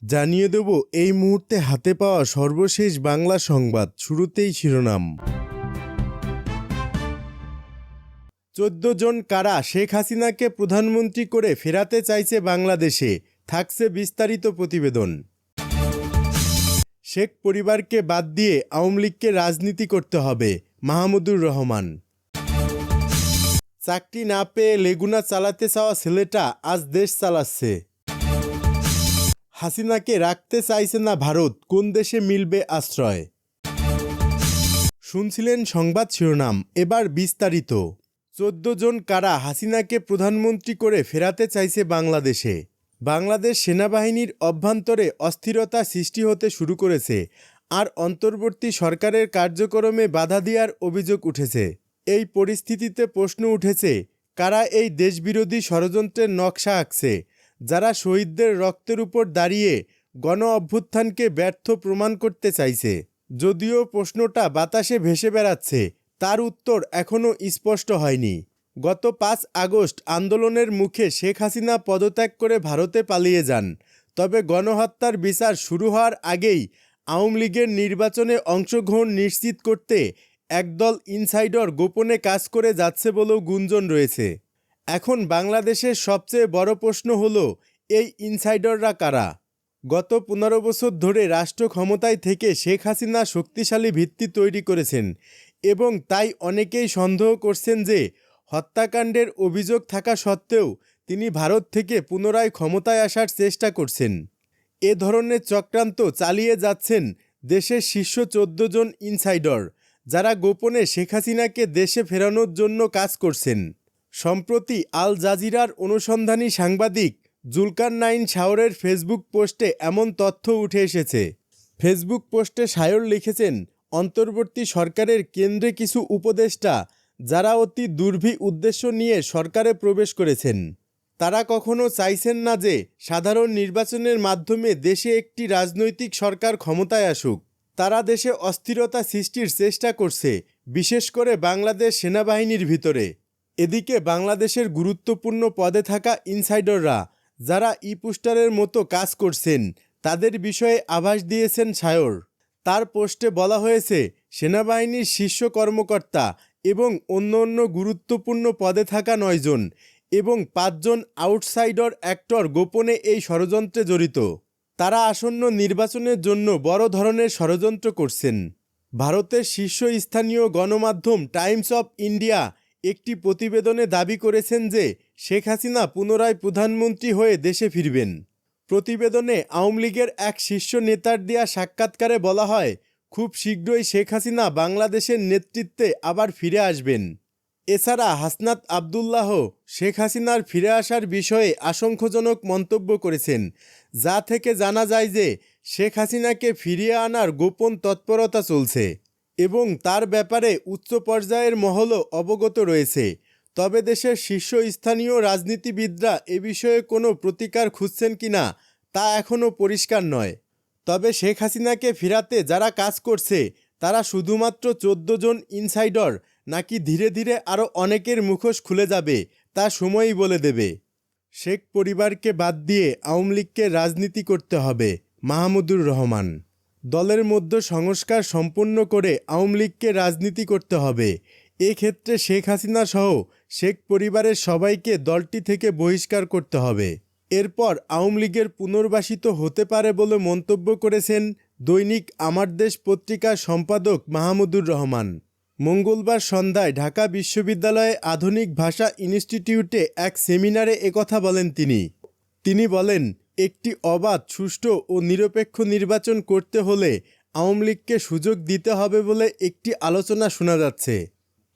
জানিয়ে দেব এই মুহূর্তে হাতে পাওয়া সর্বশেষ বাংলা সংবাদ। শুরুতেই শিরোনাম। ১৪ জন কারা শেখ হাসিনাকে প্রধানমন্ত্রী করে ফেরাতে চাইছে বাংলাদেশে, থাকছে বিস্তারিত প্রতিবেদন। শেখ পরিবারকে বাদ দিয়ে আওয়ামী লীগকে রাজনীতি করতে হবে, মাহমুদুর রহমান। চাকরি না পেয়ে লেগুনা চালাতে চাওয়া ছেলেটা আজ দেশ চালাচ্ছে। হাসিনাকে রাখতে চাইছে না ভারত, কোন দেশে মিলবে আশ্রয়? শুনছিলেন সংবাদ শিরোনাম, এবার বিস্তারিত। ১৪ জন কারা হাসিনাকে প্রধানমন্ত্রী করে ফেরাতে চাইছে বাংলাদেশে। বাংলাদেশ সেনাবাহিনীর অভ্যন্তরে অস্থিরতা সৃষ্টি হতে শুরু করেছে, আর অন্তর্বর্তী সরকারের কার্যক্রমে বাধা দেওয়ার অভিযোগ উঠেছে। এই পরিস্থিতিতে প্রশ্ন উঠেছে, কারা এই দেশবিরোধী ষড়যন্ত্রের নকশা আঁকছে, যারা শহীদদের রক্তের উপর দাঁড়িয়ে গণ অভ্যুত্থানকে ব্যর্থ প্রমাণ করতে চাইছে। যদিও প্রশ্নটা বাতাসে ভেসে বেড়াচ্ছে, তার উত্তর এখনও স্পষ্ট হয়নি। গত ৫ আগস্ট আন্দোলনের মুখে শেখ হাসিনা পদত্যাগ করে ভারতে পালিয়ে যান। তবে গণহত্যার বিচার শুরু হওয়ার আগেই আওয়ামী লীগের নির্বাচনে অংশগ্রহণ নিশ্চিত করতে একদল ইনসাইডার গোপনে কাজ করে যাচ্ছে বলেও গুঞ্জন রয়েছে। এখন বাংলাদেশের সবচেয়ে বড় প্রশ্ন হলো, এই ইনসাইডাররা কারা? গত ১৫ বছর ধরে রাষ্ট্র ক্ষমতায় থেকে শেখ হাসিনা শক্তিশালী ভিত্তি তৈরি করেছেন, এবং তাই অনেকেই সন্দেহ করছেন যে হত্যাকাণ্ডের অভিযোগ থাকা সত্ত্বেও তিনি ভারত থেকে পুনরায় ক্ষমতায় আসার চেষ্টা করছেন। এ ধরনের চক্রান্ত চালিয়ে যাচ্ছেন দেশের শীর্ষ ১৪ জন ইনসাইডার, যারা গোপনে শেখ হাসিনাকে দেশে ফেরানোর জন্য কাজ করছেন। সম্প্রতি আল জাজিরার অনুসন্ধানী সাংবাদিক জুলকারনাইন শাওরের ফেসবুক পোস্টে এমন তথ্য উঠে এসেছে। ফেসবুক পোস্টে শাওর লিখেছেন, অন্তর্বর্তী সরকারের কেন্দ্রে কিছু উপদেষ্টা, যারা অতি দুর্ভি উদ্দেশ্য নিয়ে সরকারে প্রবেশ করেছেন। তারা কখনো চাইছেন না যে সাধারণ নির্বাচনের মাধ্যমে দেশে একটি রাজনৈতিক সরকার ক্ষমতায় আসুক। তারা দেশে অস্থিরতা সৃষ্টির চেষ্টা করছে, বিশেষ করে বাংলাদেশ সেনাবাহিনীর ভিতরে। এদিকে বাংলাদেশের গুরুত্বপূর্ণ পদে থাকা ইনসাইডাররা, যারা পোস্টারের মতো কাজ করছেন, তাদের বিষয়ে আভাস দিয়েছেন শাওর। তার পোস্টে বলা হয়েছে, সেনাবাহিনীর শীর্ষ কর্মকর্তা এবং অন্য গুরুত্বপূর্ণ পদে থাকা ৯ জন এবং ৫ জন আউটসাইডার অ্যাক্টর গোপনে এই ষড়যন্ত্রে জড়িত। তারা আসন্ন নির্বাচনের জন্য বড় ধরনের ষড়যন্ত্র করছেন। ভারতের শীর্ষস্থানীয় গণমাধ্যম টাইমস অফ ইন্ডিয়া একটি প্রতিবেদনে দাবি করেছেন যে শেখ হাসিনা পুনরায় প্রধানমন্ত্রী হয়ে দেশে ফিরবেন। প্রতিবেদনে আওয়ামী লীগের এক শীর্ষ নেতার দেয়া সাক্ষাৎকারে বলা হয়, খুব শীঘ্রই শেখ হাসিনা বাংলাদেশের নেতৃত্বে আবার ফিরে আসবেন। এছাড়া হাসনাত আবদুল্লাহ শেখ হাসিনার ফিরে আসার বিষয়ে আশঙ্কাজনক মন্তব্য করেছেন, যা থেকে জানা যায় যে শেখ হাসিনাকে ফিরিয়ে আনার গোপন তৎপরতা চলছে এবং তার ব্যাপারে উচ্চ পর্যায়ের মহলও অবগত রয়েছে। তবে দেশের শীর্ষস্থানীয় রাজনীতিবিদরা এ বিষয়ে কোনো প্রতিকার খুঁজছেন কিনা তা এখনও পরিষ্কার নয়। তবে শেখ হাসিনাকে ফেরাতে যারা কাজ করছে, তারা শুধুমাত্র ১৪ জন ইনসাইডার নাকি ধীরে ধীরে আরও অনেকের মুখোশ খুলে যাবে, তা সময়ই বলে দেবে। শেখ পরিবারকে বাদ দিয়ে আওয়ামী লীগকে রাজনীতি করতে হবে, মাহমুদুর রহমান। দলের মধ্যে সংস্কার সম্পন্ন করে আওয়ামী লীগকে রাজনীতি করতে হবে। এক্ষেত্রে শেখ হাসিনা সহ শেখ পরিবারের সবাইকে দলটি থেকে বহিষ্কার করতে হবে। এরপর আওয়ামী লীগের পুনর্বাসিত হতে পারে বলে মন্তব্য করেছেন দৈনিক আমার দেশ পত্রিকার সম্পাদক মাহমুদুর রহমান। মঙ্গলবার সন্ধ্যায় ঢাকা বিশ্ববিদ্যালয়ে আধুনিক ভাষা ইনস্টিটিউটে এক সেমিনারে একথা বলেন তিনি বলেন, একটি অবাধ, সুষ্ঠু ও নিরপেক্ষ নির্বাচন করতে হলে আওয়ামী লীগকে সুযোগ দিতে হবে বলে একটি আলোচনা শোনা যাচ্ছে।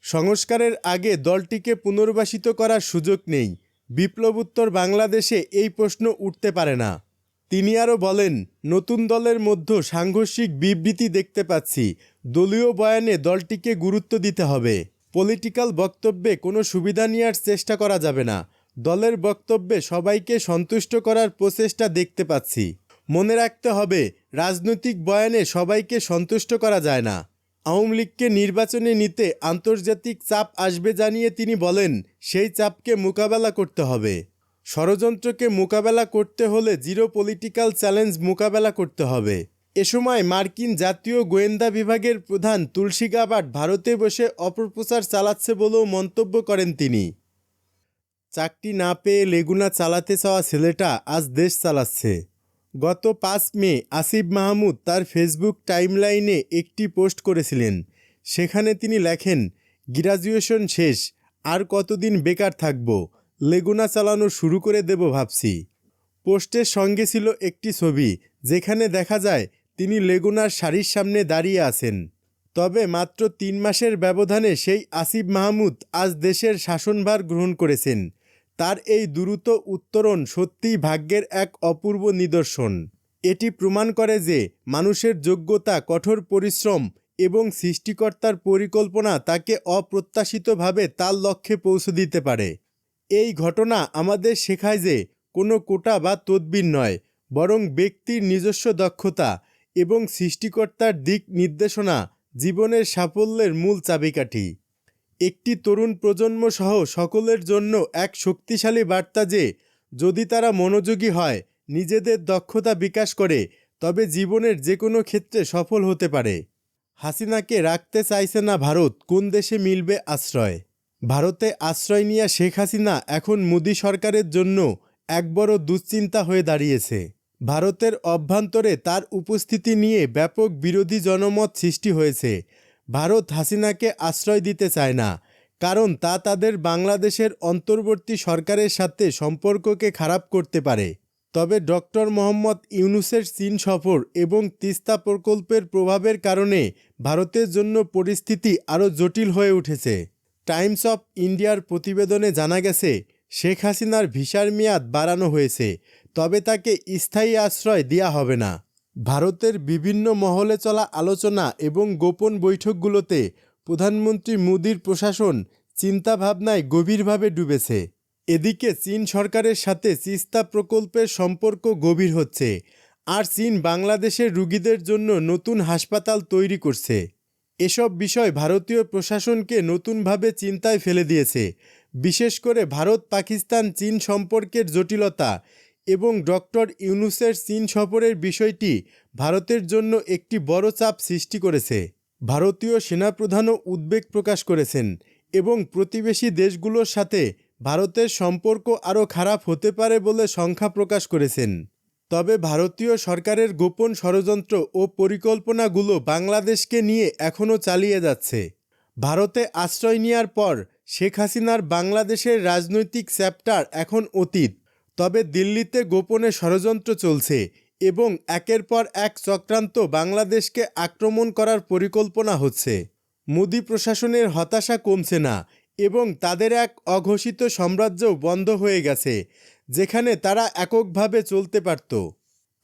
সংস্কারের আগে দলটিকে পুনর্বাসিত করার সুযোগ নেই। বিপ্লবোত্তর বাংলাদেশে এই প্রশ্ন উঠতে পারে না। তিনি আরও বলেন, নতুন দলের মধ্যে সাংঘর্ষিক বিবৃতি দেখতে পাচ্ছি। দলীয় বয়ানে দলটিকে গুরুত্ব দিতে হবে। পলিটিক্যাল বক্তব্যে কোনো সুবিধা নেওয়ার চেষ্টা করা যাবে না। দলের বক্তব্যে সবাইকে সন্তুষ্ট করার প্রচেষ্টা দেখতে পাচ্ছি। মনে রাখতে হবে, রাজনৈতিক বয়ানে সবাইকে সন্তুষ্ট করা যায় না। আওয়ামী লীগকে নির্বাচনে নিতে আন্তর্জাতিক চাপ আসবে জানিয়ে তিনি বলেন, সেই চাপকে মোকাবেলা করতে হবে। ষড়যন্ত্রকে মোকাবেলা করতে হলে জিরো পলিটিক্যাল চ্যালেঞ্জ মোকাবেলা করতে হবে। এ সময় মার্কিন জাতীয় গোয়েন্দা বিভাগের প্রধান তুলসী গাবার্ড ভারতে বসে অপপ্রচার চালাচ্ছে বলেও মন্তব্য করেন তিনি। চাকরি না পেয়ে লেগুনা চালাতে চাওয়া ছেলেটা আজ দেশ চালাচ্ছে। গত 5 মে আসিফ মাহমুদ তার ফেসবুক টাইমলাইনে একটি পোস্ট করেছিলেন। সেখানে তিনি লেখেন, গ্র্যাজুয়েশন শেষ, আর কতদিন বেকার থাকব, লেগুনা চালানো শুরু করে দেব ভাবছি। পোস্টের সঙ্গে ছিল একটি ছবি যেখানে দেখা যায় তিনি লেগুনার সারির সামনে দাঁড়িয়ে আছেন। তবে মাত্র 3 মাসের ব্যবধানে সেই আসিফ মাহমুদ আজ দেশের শাসনভার গ্রহণ করেছেন। তার এই দ্রুত উত্তরণ সত্যিই ভাগ্যের এক অপূর্ব নিদর্শন। এটি প্রমাণ করে যে মানুষের যোগ্যতা, কঠোর পরিশ্রম এবং সৃষ্টিকর্তার পরিকল্পনা তাকে অপ্রত্যাশিতভাবে তার লক্ষ্যে পৌঁছে দিতে পারে। এই ঘটনা আমাদের শেখায় যে কোনো কোটা বা তদবির নয়, বরং ব্যক্তির নিজস্ব দক্ষতা এবং সৃষ্টিকর্তার দিক নির্দেশনা জীবনের সাফল্যের মূল চাবিকাঠি। একটি তরুণ প্রজন্ম সহ সকলের জন্য এক শক্তিশালী বার্তা যে যদি তারা মনোযোগী হয়, নিজেদের দক্ষতা বিকাশ করে, তবে জীবনের যে কোনো ক্ষেত্রে সফল হতে পারে। হাসিনাকে রাখতে চাইছে না ভারত, কোন দেশে মিলবে আশ্রয়? ভারতে আশ্রয় নিয়ে শেখ হাসিনা এখন মোদি সরকারের জন্য এক বড় দুশ্চিন্তা হয়ে দাঁড়িয়েছে। ভারতের অভ্যন্তরে তার উপস্থিতি নিয়ে ব্যাপক বিরোধী জনমত সৃষ্টি হয়েছে। ভারত হাসিনাকে আশ্রয় দিতে চায় না, কারণ তা তাদের বাংলাদেশের অন্তর্বর্তী সরকারের সাথে সম্পর্ককে খারাপ করতে পারে। তবে ডক্টর মোহাম্মদ ইউনূসের চীন সফর এবং তিস্তা প্রকল্পের প্রভাবের কারণে ভারতের জন্য পরিস্থিতি আরও জটিল হয়ে উঠেছে। টাইমস অফ ইন্ডিয়ার প্রতিবেদনে জানা গেছে, শেখ হাসিনার ভিসার মেয়াদ বাড়ানো হয়েছে, তবে তাকে স্থায়ী আশ্রয় দেওয়া হবে না। ভারতের বিভিন্ন মহলে চলা আলোচনা এবং গোপন বৈঠকগুলোতে প্রধানমন্ত্রী মোদির প্রশাসন চিন্তাভাবনায় গভীরভাবে ডুবেছে। এদিকে চীন সরকারের সাথে তিস্তা প্রকল্পের সম্পর্ক গভীর হচ্ছে, আর চীন বাংলাদেশের রোগীদের জন্য নতুন হাসপাতাল তৈরি করছে। এসব বিষয় ভারতীয় প্রশাসনকে নতুনভাবে চিন্তায় ফেলে দিয়েছে। বিশেষ করে ভারত পাকিস্তান চীন সম্পর্কের জটিলতা এবং ডক্টর ইউনূসের চীন সফরের বিষয়টি ভারতের জন্য একটি বড় চাপ সৃষ্টি করেছে। ভারতীয় সেনাপ্রধানও উদ্বেগ প্রকাশ করেছেন এবং প্রতিবেশী দেশগুলোর সাথে ভারতের সম্পর্ক আরও খারাপ হতে পারে বলে শঙ্কা প্রকাশ করেছেন। তবে ভারতীয় সরকারের গোপন ষড়যন্ত্র ও পরিকল্পনাগুলো বাংলাদেশকে নিয়ে এখনও চালিয়ে যাচ্ছে। ভারতে আশ্রয় নেওয়ার পর শেখ হাসিনার বাংলাদেশের রাজনৈতিক চ্যাপ্টার এখন অতীত। তবে দিল্লিতে গোপনে ষড়যন্ত্র চলছে এবং একের পর এক চক্রান্ত বাংলাদেশকে আক্রমণ করার পরিকল্পনা হচ্ছে। মোদি প্রশাসনের হতাশা কমছে না এবং তাদের এক অঘোষিত সাম্রাজ্যও বন্ধ হয়ে গেছে, যেখানে তারা এককভাবে চলতে পারত।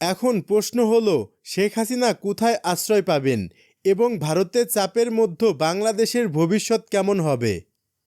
এখন প্রশ্ন হলো, শেখ হাসিনা কোথায় আশ্রয় পাবেন এবং ভারতের চাপের মধ্যে বাংলাদেশের ভবিষ্যৎ কেমন হবে?